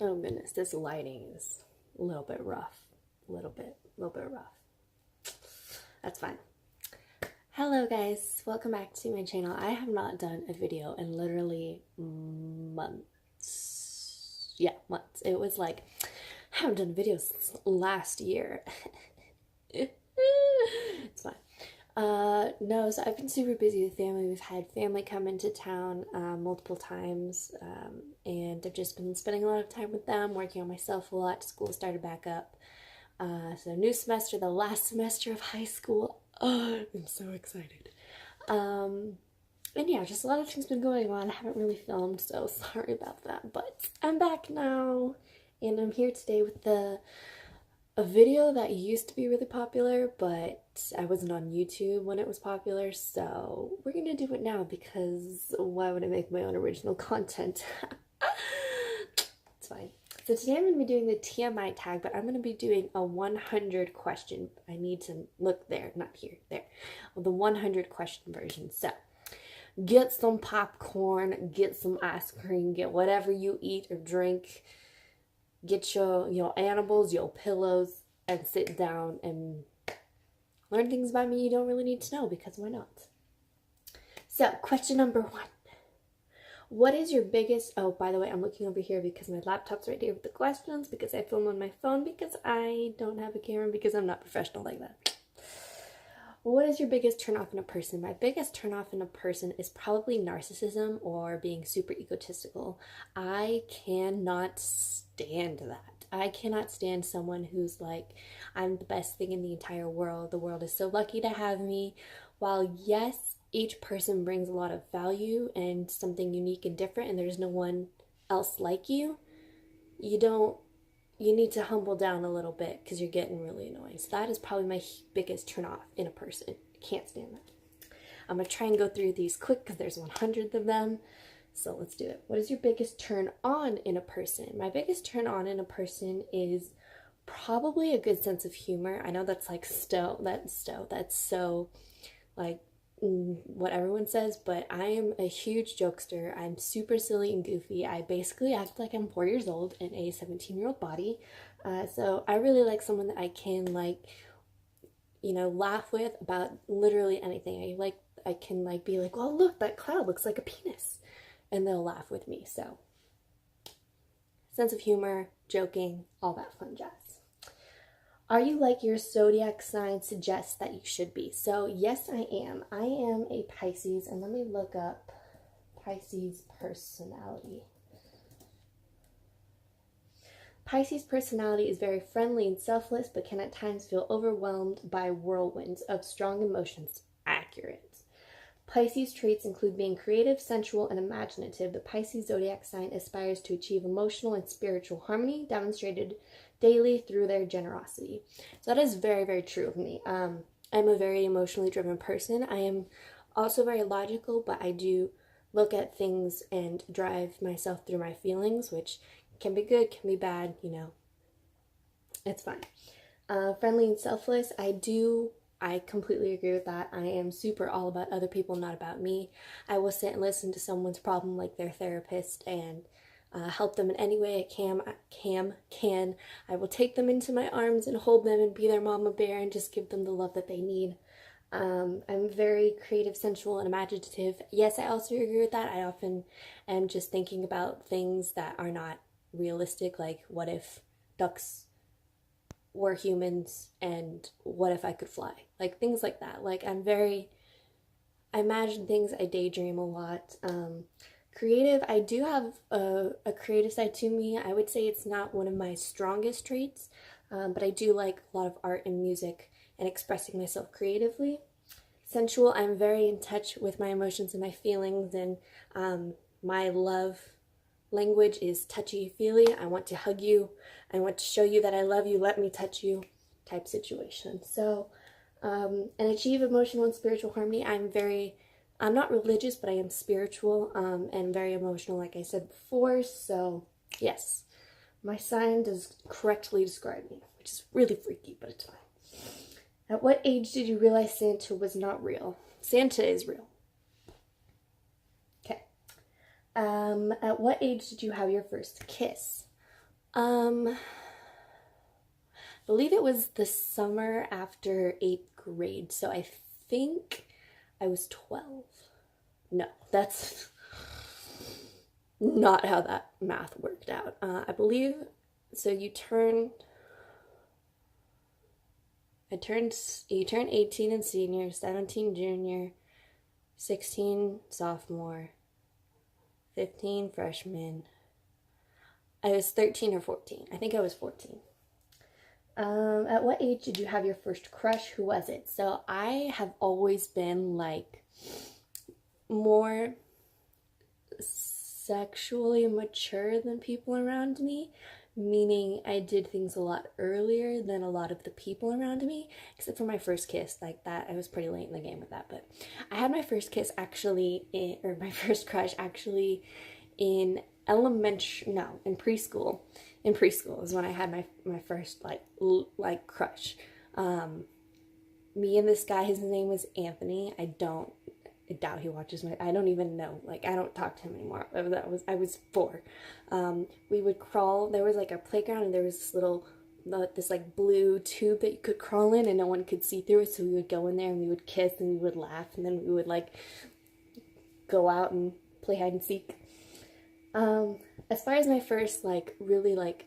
Oh goodness, this lighting is a little bit rough. A little bit rough. That's fine. Hello guys, welcome back to my channel. I have not done a video in literally months. Yeah, months. It was like, I haven't done a video since last year. It's fine. No, so I've been super busy with family. We've had family come into town multiple times, and I've just been spending a lot of time with them, working on myself a lot. School started back up. So new semester, the last semester of high school. Oh, I'm so excited. And yeah, just a lot of things been going on. I haven't really filmed, so sorry about that. But I'm back now, and I'm here today with a video that used to be really popular, but I wasn't on YouTube when it was popular, so we're gonna do it now because why would I make my own original content? It's fine. So today I'm going to be doing the TMI tag, but I'm going to be doing a 100 question. I need to look there, not here, there. The 100 question version. So get some popcorn, get some ice cream, get whatever you eat or drink. Get your animals, your pillows, and sit down and learn things about me you don't really need to know, because why not? So, question number 1. What is your biggest... Oh, by the way, I'm looking over here because my laptop's right here with the questions, because I film on my phone, because I don't have a camera, because I'm not professional like that. What is your biggest turnoff in a person? My biggest turnoff in a person is probably narcissism or being super egotistical. I cannot stand that. I cannot stand someone who's like, I'm the best thing in the entire world. The world is so lucky to have me. While yes, each person brings a lot of value and something unique and different, and there's no one else like you, you need to humble down a little bit because you're getting really annoying. So that is probably my biggest turn off in a person. I can't stand that. I'm going to try and go through these quick because there's 100 of them. So let's do it. What is your biggest turn on in a person? My biggest turn on in a person is probably a good sense of humor. I know that's like that's so like what everyone says, but I am a huge jokester. I'm super silly and goofy. I basically act like I'm 4 years old in a 17-year-old body. So I really like someone that I can laugh with about literally anything. I can be like, well, look, that cloud looks like a penis, and they'll laugh with me. So sense of humor, joking, all that fun jazz. Are you like your zodiac sign suggests that you should be? So yes, I am. I am a Pisces, and let me look up Pisces personality. Pisces personality is very friendly and selfless, but can at times feel overwhelmed by whirlwinds of strong emotions. Accurate. Pisces traits include being creative, sensual, and imaginative. The Pisces zodiac sign aspires to achieve emotional and spiritual harmony, demonstrated daily through their generosity. So that is very, very true of me. I'm a very emotionally driven person. I am also very logical, but I do look at things and drive myself through my feelings, which can be good, can be bad, it's fine. Friendly and selfless, I completely agree with that. I am super all about other people, not about me. I will sit and listen to someone's problem like their therapist and help them in any way I can. I will take them into my arms and hold them and be their mama bear and just give them the love that they need. I'm very creative, sensual, and imaginative. Yes, I also agree with that. I often am just thinking about things that are not realistic, like what if ducks were humans, and what if I could fly? Like things like that. I imagine things, I daydream a lot. Creative, I do have a creative side to me. I would say it's not one of my strongest traits, but I do like a lot of art and music and expressing myself creatively. Sensual, I'm very in touch with my emotions and my feelings, and my love language is touchy-feely. I want to hug you. I want to show you that I love you. Let me touch you type situation. So, and achieve emotional and spiritual harmony. I'm not religious, but I am spiritual and very emotional, like I said before. So, yes, my sign does correctly describe me, which is really freaky, but it's fine. At what age did you realize Santa was not real? Santa is real. Okay. At what age did you have your first kiss? I believe it was the summer after 8th grade, so I think I was 12. No, that's not how that math worked out. I believe, so you turn 18 in senior, 17 junior, 16 sophomore, 15 freshman. I was 13 or 14. I think I was 14. At what age did you have your first crush? Who was it? So I have always been like more sexually mature than people around me, meaning I did things a lot earlier than a lot of the people around me, except for my first kiss. Like that, I was pretty late in the game with that, but I had my first kiss or my first crush actually in preschool. In preschool is when I had my first like crush. Me and this guy, his name was Anthony. I doubt he watches I don't even know. Like, I don't talk to him anymore. I was 4. We would crawl. There was like a playground, and there was this like blue tube that you could crawl in, and no one could see through it. So we would go in there, and we would kiss, and we would laugh, and then we would like go out and play hide and seek. As far as my first like really like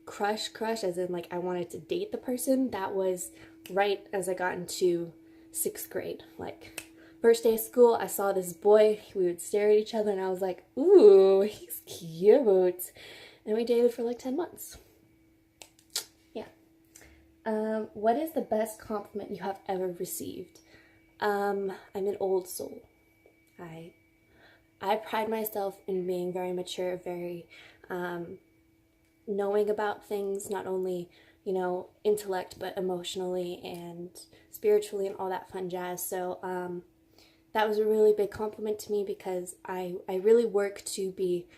crush, as in like I wanted to date the person, that was right as I got into 6th grade. Like, first day of school, I saw this boy. We would stare at each other, and I was like, ooh, he's cute. And we dated for like 10 months. Yeah. What is the best compliment you have ever received? I'm an old soul. I pride myself in being very mature, very knowing about things, not only, intellect, but emotionally and spiritually and all that fun jazz. So that was a really big compliment to me, because I really work to be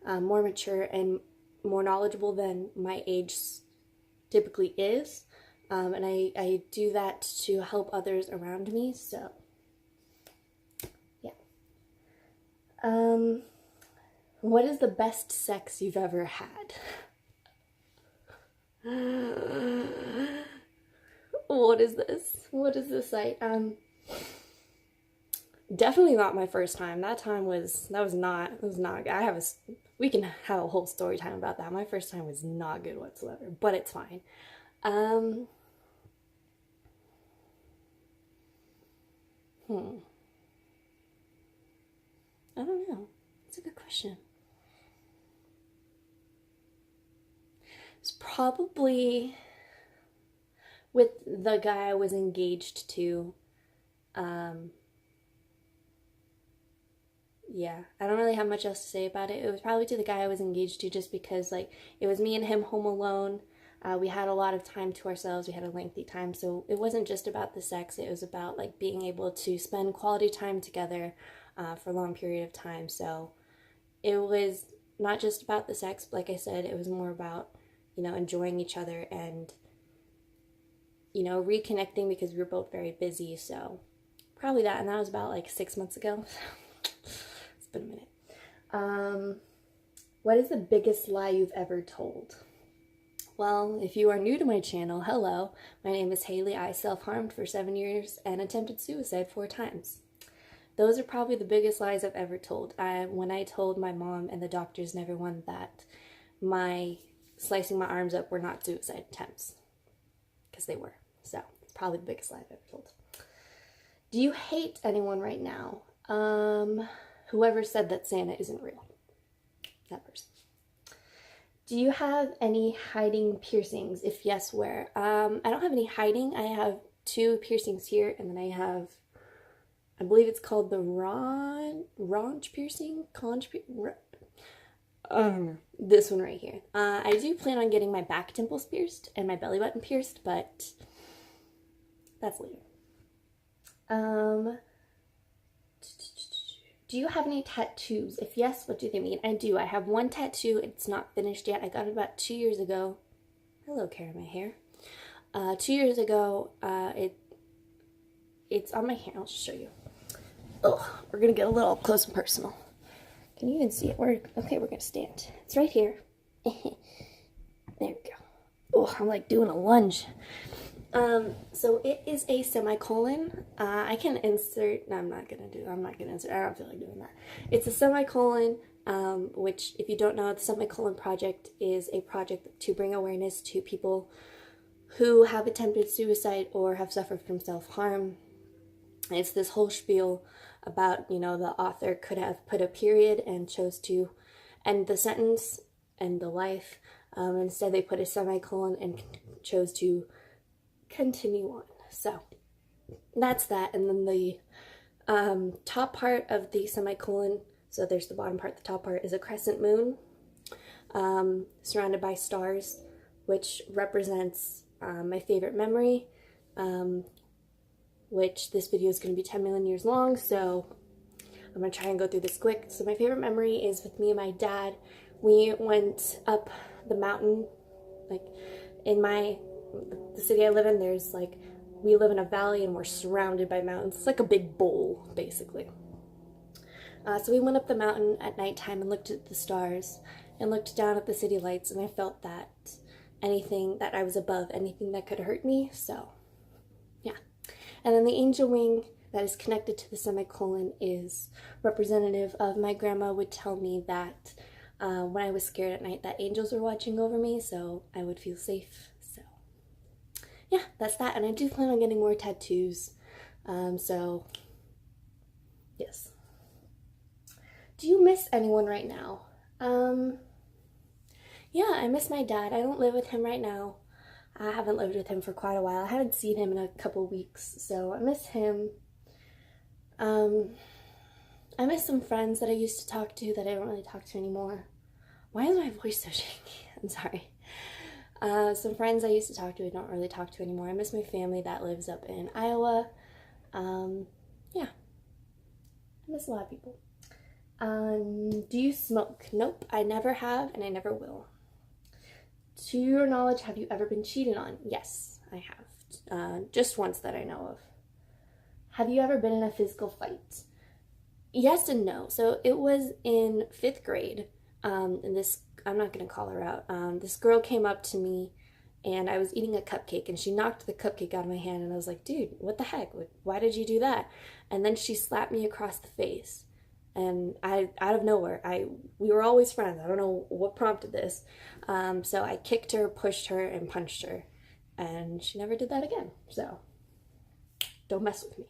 more mature and more knowledgeable than my age typically is. And I do that to help others around me, so yeah. What is the best sex you've ever had? What is this? What is this like? Definitely not my first time. That was not we can have a whole story time about that. My first time was not good whatsoever, but it's fine. I don't know. It's a good question. It's probably with the guy I was engaged to. Yeah, I don't really have much else to say about it. It was probably to the guy I was engaged to, just because like it was me and him home alone. We had a lot of time to ourselves. We had a lengthy time, so it wasn't just about the sex. It was about like being able to spend quality time together for a long period of time. So it was not just about the sex, but like I said, it was more about, enjoying each other and, reconnecting, because we were both very busy. So probably that, and that was about like 6 months ago. It's been a minute. What is the biggest lie you've ever told? Well, if you are new to my channel, hello. My name is Haley. I self-harmed for 7 years and attempted suicide 4 times. Those are probably the biggest lies I've ever told. When I told my mom and the doctors and everyone that my slicing my arms up were not suicide attempts, because they were. So it's probably the biggest lie I've ever told. Do you hate anyone right now? Whoever said that Santa isn't real. That person. Do you have any hiding piercings? If yes, where? I don't have any hiding. I have 2 piercings here, and then I have, I believe it's called the Conch piercing? This one right here. I do plan on getting my back dimples pierced and my belly button pierced, but that's later. Do you have any tattoos? If yes, what do they mean? I do. I have 1 tattoo. It's not finished yet. I got it about 2 years ago. Hello, Cara, my hair. 2 years ago, it's on my hand. I'll just show you. Oh, we're gonna get a little close and personal. Can you even see it? Okay, we're gonna stand. It's right here. There we go. Oh, I'm like doing a lunge. So it is a semicolon. I can insert, no, I'm not gonna insert, I don't feel like doing that. It's a semicolon, which, if you don't know, the Semicolon Project is a project to bring awareness to people who have attempted suicide or have suffered from self-harm. It's this whole spiel about, the author could have put a period and chose to end the sentence, end the life. Instead, they put a semicolon and chose to continue on. So that's that. And then the top part of the semicolon, so there's the bottom part, the top part is a crescent moon surrounded by stars, which represents my favorite memory, which this video is going to be 10 million years long, so I'm going to try and go through this quick. So my favorite memory is with me and my dad. We went up the mountain, like in the city I live in, we live in a valley and we're surrounded by mountains. It's like a big bowl, basically. So we went up the mountain at nighttime and looked at the stars and looked down at the city lights, and I felt that I was above anything that could hurt me, so yeah. And then the angel wing that is connected to the semicolon is representative of my grandma would tell me that when I was scared at night that angels were watching over me, so I would feel safe. So yeah, that's that. And I do plan on getting more tattoos. So yes. Do you miss anyone right now? Yeah, I miss my dad. I don't live with him right now. I haven't lived with him for quite a while. I haven't seen him in a couple weeks, so I miss him. I miss some friends that I used to talk to that I don't really talk to anymore. Why is my voice so shaky? I'm sorry. Some friends I used to talk to I don't really talk to anymore. I miss my family that lives up in Iowa. Yeah. I miss a lot of people. Do you smoke? Nope, I never have and I never will. To your knowledge, have you ever been cheated on? Yes, I have. Just once that I know of. Have you ever been in a physical fight? Yes and no. So it was in 5th grade, and this, I'm not going to call her out. This girl came up to me, and I was eating a cupcake, and she knocked the cupcake out of my hand, and I was like, dude, what the heck? Why did you do that? And then she slapped me across the face. And out of nowhere, we were always friends. I don't know what prompted this. So I kicked her, pushed her, and punched her. And she never did that again. So don't mess with me.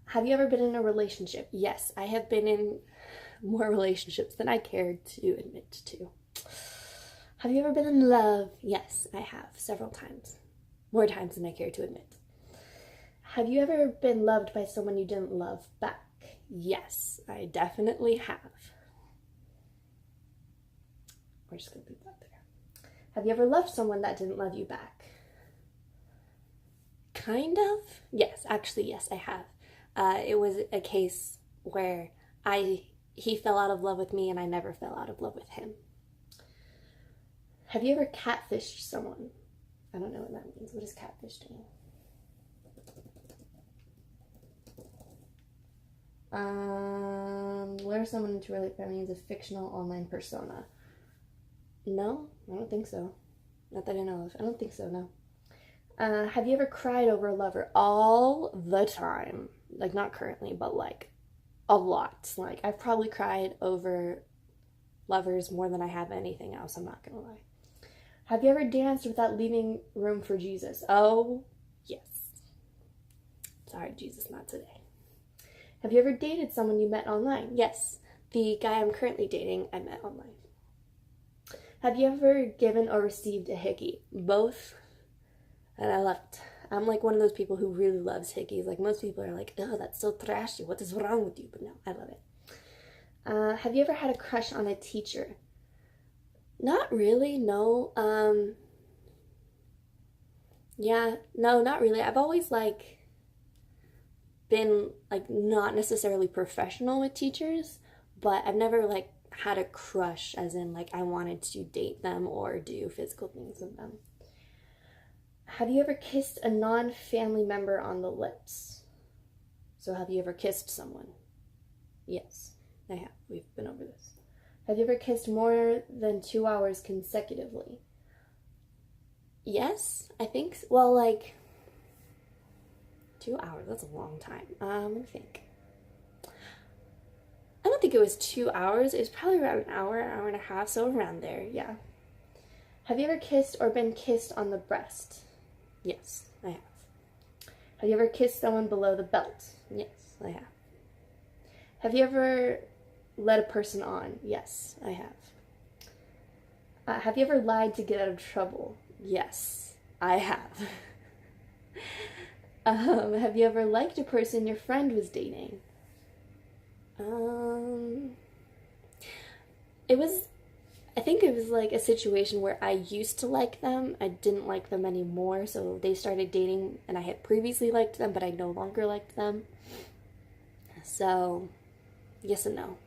Have you ever been in a relationship? Yes, I have been in more relationships than I cared to admit to. Have you ever been in love? Yes, I have, several times. More times than I care to admit. Have you ever been loved by someone you didn't love back? Yes, I definitely have. We're just going to leave that there. Have you ever loved someone that didn't love you back? Kind of. Yes, actually, yes, I have. It was a case where he fell out of love with me and I never fell out of love with him. Have you ever catfished someone? I don't know what that means. What does catfish mean? Lure someone into really that means a fictional online persona. No, I don't think so. Not that I know of. I don't think so, no. Have you ever cried over a lover? All the time. Like, not currently, but like a lot. Like, I've probably cried over lovers more than I have anything else, I'm not gonna lie. Have you ever danced without leaving room for Jesus? Oh, yes. Sorry, Jesus, not today. Have you ever dated someone you met online? Yes. The guy I'm currently dating, I met online. Have you ever given or received a hickey? Both. And I love it. I'm like one of those people who really loves hickeys. Like, most people are like, oh, that's so trashy. What is wrong with you? But no, I love it. Have you ever had a crush on a teacher? Not really, no. Yeah, no, not really. I've always, like, been, like, not necessarily professional with teachers, but I've never, like, had a crush, as in, like, I wanted to date them or do physical things with them. Have you ever kissed a non-family member on the lips? So have you ever kissed someone? Yes, I have. We've been over this. Have you ever kissed more than 2 hours consecutively? Yes, I think so. Well, like 2 hours, that's a long time. Let me think. I don't think it was 2 hours. It was probably around an hour and a half, so around there, yeah. Have you ever kissed or been kissed on the breast? Yes, I have. Have you ever kissed someone below the belt? Yes, I have. Have you ever led a person on? Yes, I have. Have you ever lied to get out of trouble? Yes, I have. Have you ever liked a person your friend was dating? I think it was like a situation where I used to like them. I didn't like them anymore, so they started dating, and I had previously liked them, but I no longer liked them. So, yes and no.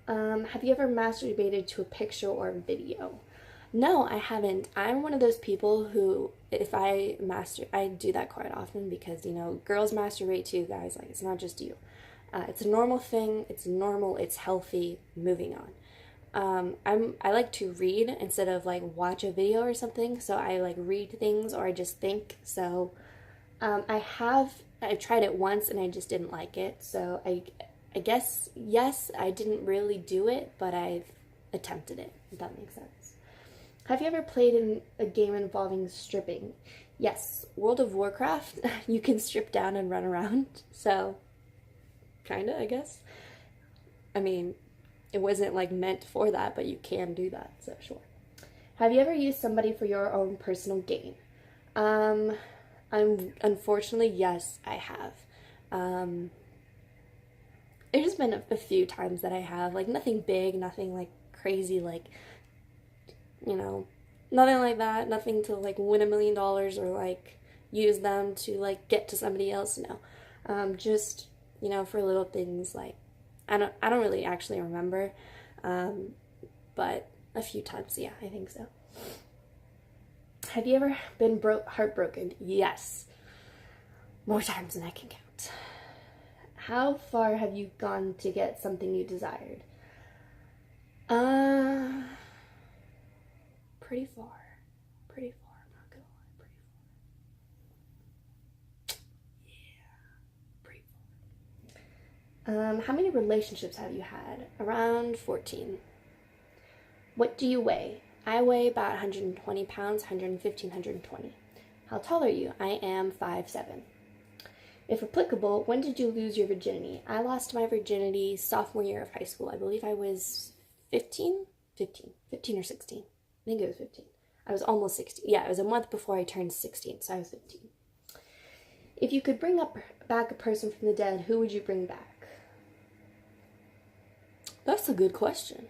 Have you ever masturbated to a picture or a video? No, I haven't. I'm one of those people who, if I do that quite often because, you know, girls masturbate too, guys. Like, it's not just you. It's a normal thing. It's normal. It's healthy. Moving on. I like to read instead of like watch a video or something. So I like read things or I just think. So I tried it once and I just didn't like it. So I guess yes, I didn't really do it, but I've attempted it. If that makes sense. Have you ever played in a game involving stripping? Yes, World of Warcraft. You can strip down and run around. So kinda, I guess. I mean, it wasn't like meant for that, but you can do that, so sure. Have you ever used somebody for your own personal gain? Unfortunately, yes, I have. There's been a few times that I have, like nothing big, nothing like crazy, like, you know, nothing like that, nothing to like win $1 million or like use them to like get to somebody else, no. Just, you know, for little things like, I don't really actually remember, but a few times, yeah, I think so. Have you ever been heartbroken? Yes. More times than I can count. How far have you gone to get something you desired? Pretty far. Pretty far, I'm not gonna lie, pretty far. Yeah, pretty far. How many relationships have you had? Around 14. What do you weigh? I weigh about 120 pounds, 115, 120. How tall are you? I am 5'7". If applicable, when did you lose your virginity? I lost my virginity sophomore year of high school. I believe I was 15 or 16. I think it was 15. I was almost 16. Yeah, it was a month before I turned 16, so I was 15. If you could bring back a person from the dead, who would you bring back? That's a good question.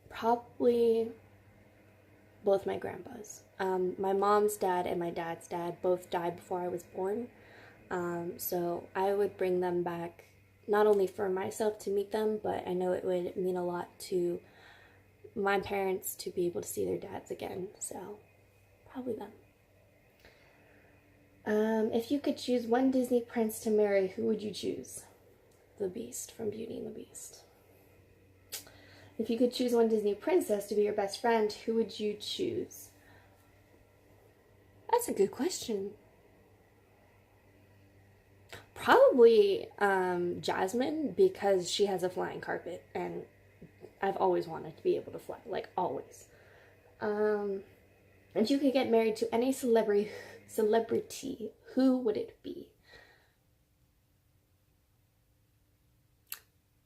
Probably both my grandpas. My mom's dad and my dad's dad both died before I was born. So I would bring them back, not only for myself to meet them, but I know it would mean a lot to my parents to be able to see their dads again. So probably them. If you could choose one Disney prince to marry, who would you choose? The Beast from Beauty and the Beast. If you could choose one Disney princess to be your best friend, who would you choose? That's a good question. Probably Jasmine, because she has a flying carpet, and I've always wanted to be able to fly, like always. If you could get married to any celebrity, who would it be?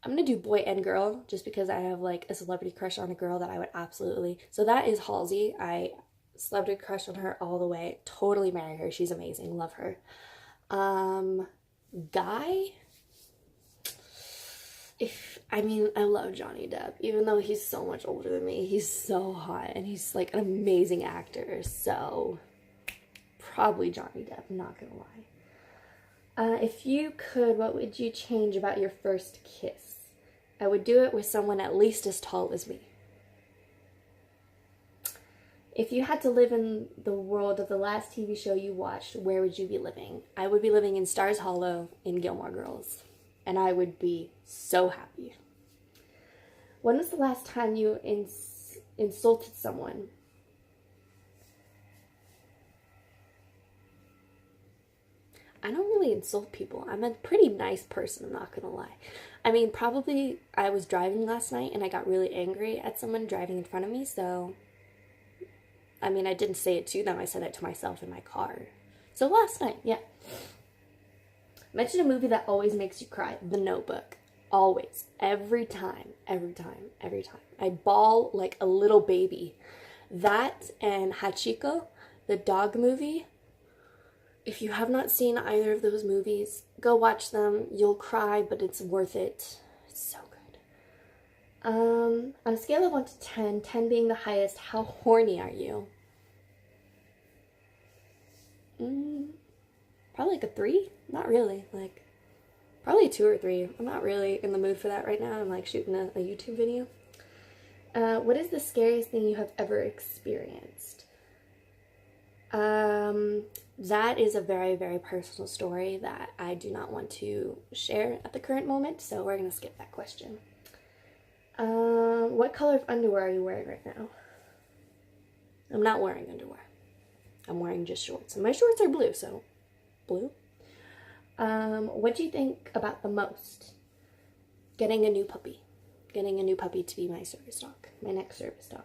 I'm gonna do boy and girl, just because I have like a celebrity crush on a girl that I would absolutely. So that is Halsey. I celebrity crush on her all the way. Totally marry her. She's amazing. Love her. Guy. I love Johnny Depp, even though he's so much older than me. He's so hot and he's like an amazing actor. So probably Johnny Depp. I'm not gonna lie. If you could, what would you change about your first kiss? I would do it with someone at least as tall as me. If you had to live in the world of the last TV show you watched, where would you be living? I would be living in Stars Hollow in Gilmore Girls, and I would be so happy. When was the last time you insulted someone? I don't really insult people. I'm a pretty nice person, I'm not gonna lie. I mean, probably I was driving last night and I got really angry at someone driving in front of me, so I mean, I didn't say it to them, I said it to myself in my car. So last night, yeah. Mention a movie that always makes you cry. The Notebook. Always. Every time. Every time. Every time. I bawl like a little baby. That and Hachiko, the dog movie. If you have not seen either of those movies, go watch them. You'll cry, but it's worth it. It's so good. On a scale of 1 to 10, 10 being the highest, how horny are you? Probably like a 3. Not really. Like, probably a 2 or 3. I'm not really in the mood for that right now. I'm like shooting a YouTube video. What is the scariest thing you have ever experienced? That is a very, very personal story that I do not want to share at the current moment, so we're going to skip that question. What color of underwear are you wearing right now? I'm not wearing underwear. I'm wearing just shorts. And my shorts are blue, so blue. What do you think about the most? Getting a new puppy. Getting a new puppy to be my service dog. My next service dog.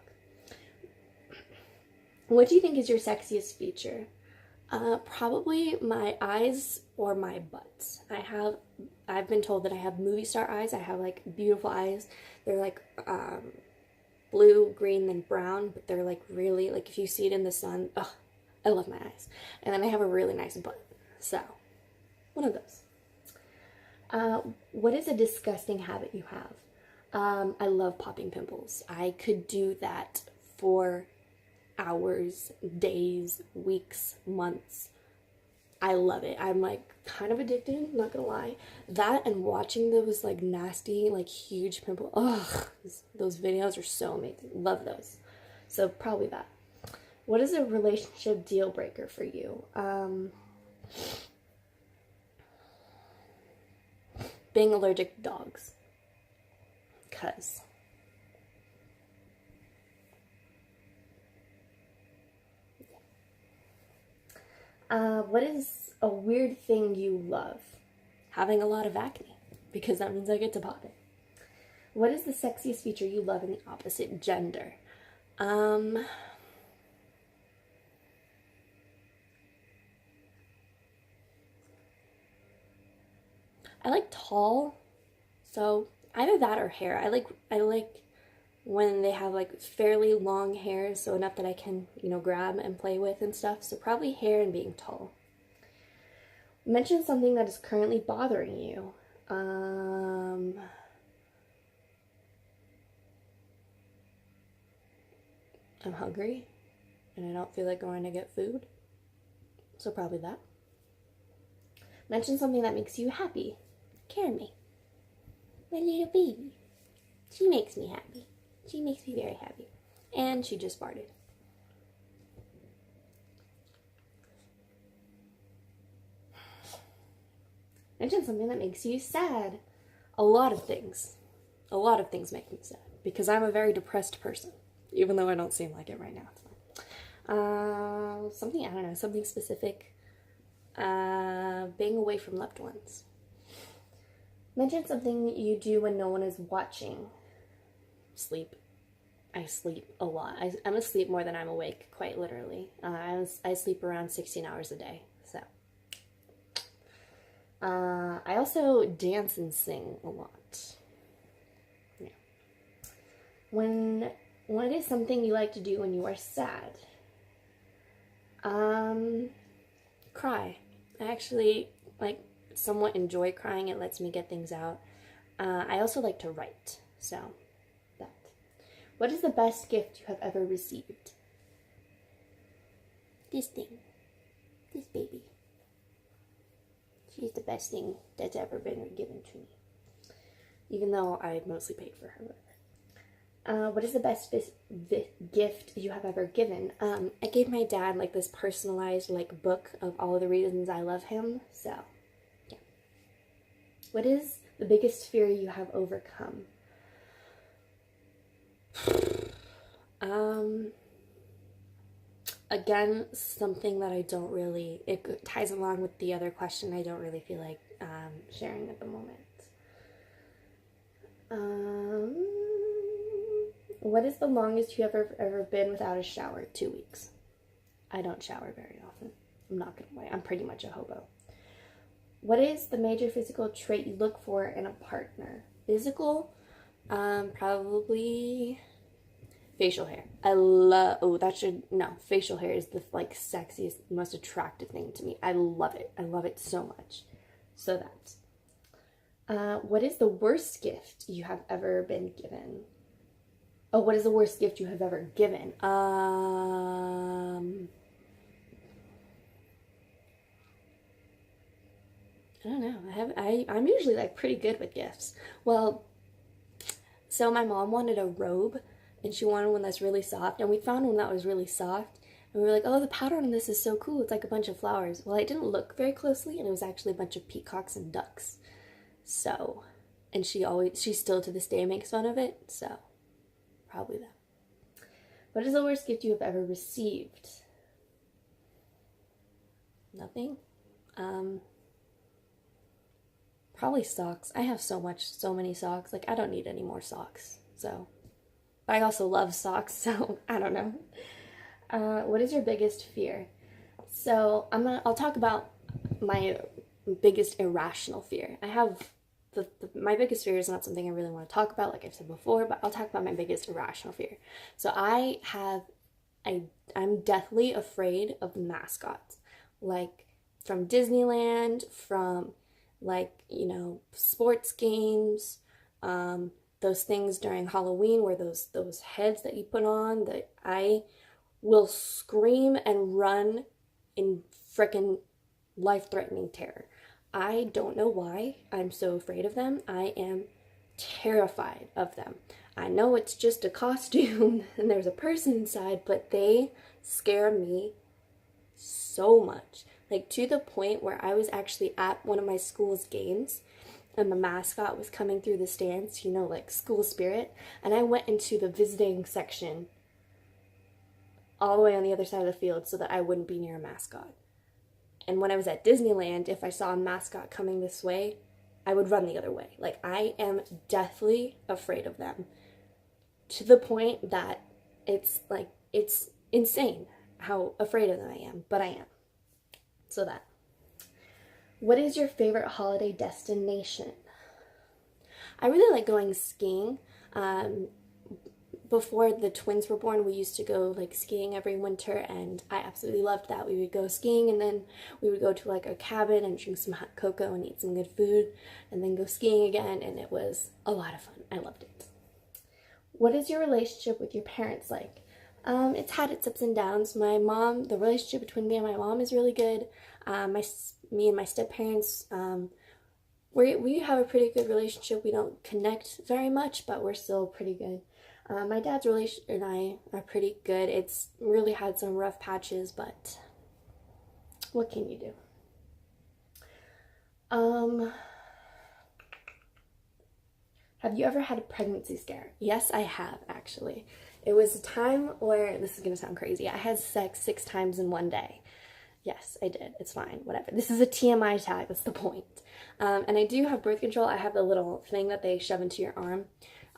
What do you think is your sexiest feature? Probably my eyes or my butt. I've been told that I have movie star eyes. I have like beautiful eyes. They're like blue, green, and brown, but they're like really, like if you see it in the sun, ugh, I love my eyes. And then I have a really nice butt. So, one of those. What is a disgusting habit you have? I love popping pimples. I could do that for hours, days, weeks, months. I love it. I'm like kind of addicted, not gonna lie. That and watching those like nasty, like huge pimples. Ugh, those videos are so amazing. Love those. So probably that. What is a relationship deal breaker for you? Being allergic to dogs. 'Cause what is a weird thing you love? Having a lot of acne, because that means I get to pop it. What is the sexiest feature you love in the opposite gender? I like tall, so either that or hair. I like when they have like fairly long hair, so enough that I can, grab and play with and stuff. So probably hair and being tall. Mention something that is currently bothering you. I'm hungry and I don't feel like going to get food. So probably that. Mention something that makes you happy. Carry my little baby. She makes me happy. She makes me very happy. And she just farted. Mention something that makes you sad. A lot of things. A lot of things make me sad. Because I'm a very depressed person. Even though I don't seem like it right now. Something, I don't know, something specific. Being away from loved ones. Mention something you do when no one is watching. Sleep. I sleep a lot. I'm asleep more than I'm awake, quite literally. I sleep around 16 hours a day, so. I also dance and sing a lot. Yeah. What is something you like to do when you are sad? Cry. I actually, somewhat enjoy crying. It lets me get things out. I also like to write, so that. What is the best gift you have ever received? This thing. This baby. She's the best thing that's ever been given to me. Even though I mostly paid for her. What is the best gift you have ever given? I gave my dad like this personalized like book of all of the reasons I love him. So, yeah. What is the biggest fear you have overcome? Again, something that I don't really, it ties along with the other question I don't really feel like sharing at the moment. What is the longest you have ever been without a shower? 2 weeks. I don't shower very often. I'm not gonna lie. I'm pretty much a hobo. What is the major physical trait you look for in a partner? Physical? Probably facial hair. Facial hair is the like sexiest, most attractive thing to me. I love it. I love it so much. So that. What is the worst gift you have ever been given? Oh, what is the worst gift you have ever given? I don't know. I'm usually like pretty good with gifts. Well, so my mom wanted a robe, and she wanted one that's really soft, and we found one that was really soft, and we were like, oh, the pattern on this is so cool. It's like a bunch of flowers. Well, I didn't look very closely, and it was actually a bunch of peacocks and ducks. So, and she still to this day makes fun of it. So, probably that. What is the worst gift you have ever received? Nothing. Probably socks. I have so many socks. Like, I don't need any more socks. So, but I also love socks, so I don't know. What is your biggest fear? So I'll talk about my biggest irrational fear. I have my biggest fear is not something I really want to talk about, like I've said before, but I'll talk about my biggest irrational fear. So I'm deathly afraid of mascots, like from Disneyland, from like, sports games, those things during Halloween where those heads that you put on, that I will scream and run in frickin' life-threatening terror. I don't know why I'm so afraid of them. I am terrified of them. I know it's just a costume and there's a person inside, but they scare me so much. Like, to the point where I was actually at one of my school's games and the mascot was coming through the stands, like school spirit, and I went into the visiting section all the way on the other side of the field so that I wouldn't be near a mascot. And when I was at Disneyland, if I saw a mascot coming this way, I would run the other way. Like, I am deathly afraid of them, to the point that it's insane how afraid of them I am, but I am. So that. What is your favorite holiday destination? I really like going skiing. Before the twins were born, we used to go like skiing every winter, and I absolutely loved that. We would go skiing, and then we would go to like a cabin and drink some hot cocoa and eat some good food, and then go skiing again, and it was a lot of fun. I loved it. What is your relationship with your parents like? It's had its ups and downs. The relationship between me and my mom is really good. Me and my step-parents, we have a pretty good relationship. We don't connect very much, but we're still pretty good. My dad's relation and I are pretty good. It's really had some rough patches, but what can you do? Have you ever had a pregnancy scare? Yes, I have, actually. It was a time where, this is going to sound crazy, I had sex 6 times in one day. Yes, I did. It's fine. Whatever. This is a TMI tag. That's the point. And I do have birth control. I have the little thing that they shove into your arm.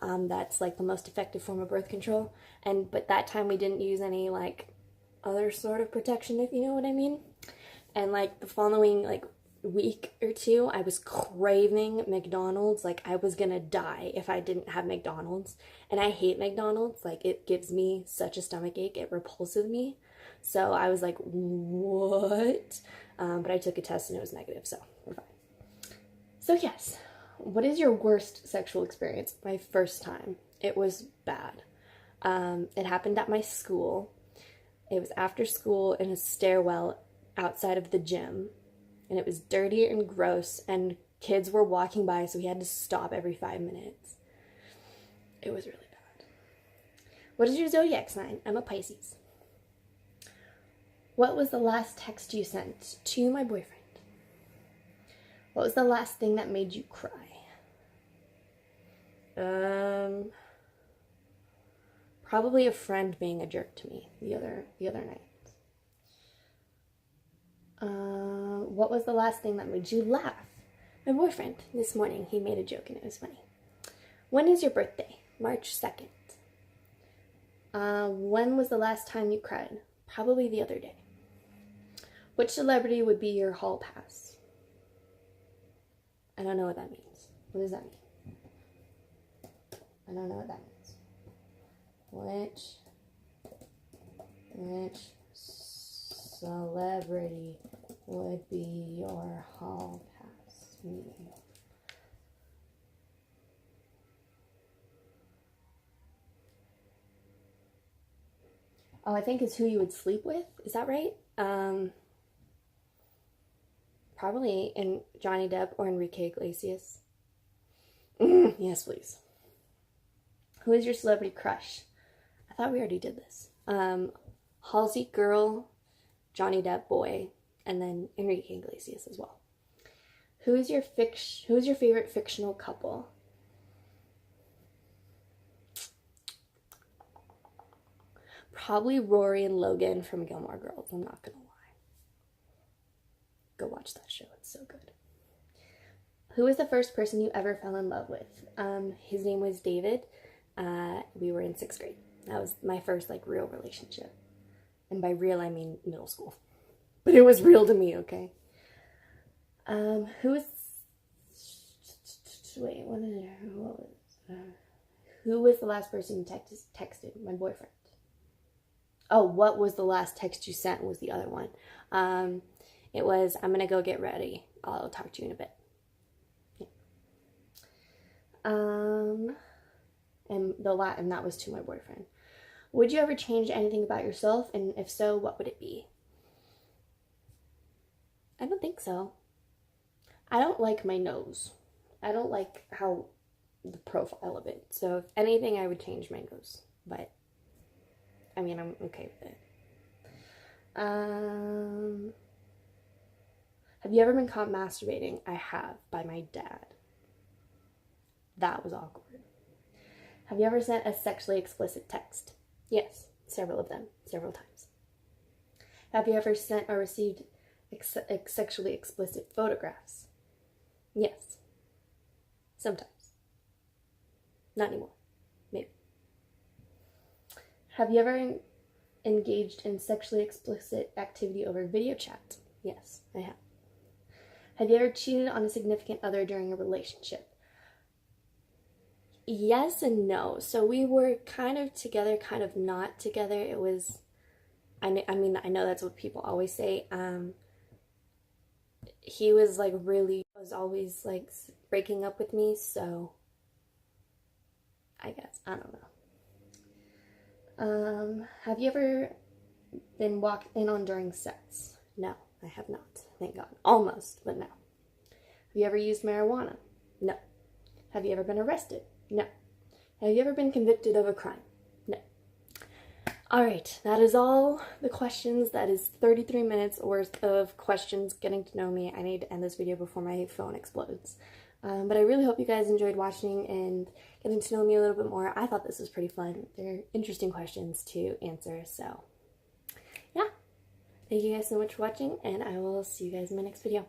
That's like the most effective form of birth control. But that time we didn't use any like other sort of protection, if you know what I mean. And like the following like week or two, I was craving McDonald's. Like, I was gonna die if I didn't have McDonald's. And I hate McDonald's. Like, it gives me such a stomach ache. It repulses me. So I was like, what? But I took a test and it was negative, so we're fine. So yes, what is your worst sexual experience? My first time. It was bad. It happened at my school. It was after school in a stairwell outside of the gym. And it was dirty and gross, and kids were walking by, so we had to stop every 5 minutes. It was really bad. What is your zodiac sign? I'm a Pisces. What was the last text you sent to my boyfriend? What was the last thing that made you cry? Probably a friend being a jerk to me the other night. What was the last thing that made you laugh? My boyfriend this morning, he made a joke and it was funny. When is your birthday? March 2nd. When was the last time you cried? Probably the other day. Which celebrity would be your hall pass? I don't know what that means. What does that mean? I don't know what that means. Which celebrity would be your hall pass? Oh, I think it's who you would sleep with. Is that right? Probably in Johnny Depp or Enrique Iglesias. Yes, please. Who is your celebrity crush? I thought we already did this. Halsey girl, Johnny Depp boy, and then Enrique Iglesias as well. Who is your favorite fictional couple? Probably Rory and Logan from Gilmore Girls. I'm not gonna lie. Go watch that show. It's so good. Who was the first person you ever fell in love with? His name was David. We were in 6th grade. That was my first real relationship. And by real, I mean middle school. But it was real to me, okay? Who was the last person you texted? My boyfriend. Oh, what was the last text you sent was the other one. It was, I'm gonna go get ready. I'll talk to you in a bit. Yeah. And that was to my boyfriend. Would you ever change anything about yourself? And if so, what would it be? I don't think so. I don't like my nose. I don't like how the profile of it. So if anything, I would change my nose. But I mean, I'm okay with it. Have you ever been caught masturbating? I have, by my dad. That was awkward. Have you ever sent a sexually explicit text? Yes, several of them, several times. Have you ever sent or received sexually explicit photographs? Yes. Sometimes. Not anymore. Maybe. Have you ever engaged in sexually explicit activity over video chat? Yes, I have. Have you ever cheated on a significant other during a relationship? Yes and no. So we were kind of together, kind of not together. It was, I mean, I know that's what people always say. He was was always breaking up with me, so I guess, I don't know. Have you ever been walked in on during sex? No, I have not. Thank God. Almost, but no. Have you ever used marijuana? No. Have you ever been arrested? No. Have you ever been convicted of a crime? No. All right, that is all the questions. That is 33 minutes worth of questions getting to know me. I need to end this video before my phone explodes. But I really hope you guys enjoyed watching and getting to know me a little bit more. I thought this was pretty fun. They're interesting questions to answer, so yeah. Thank you guys so much for watching, and I will see you guys in my next video.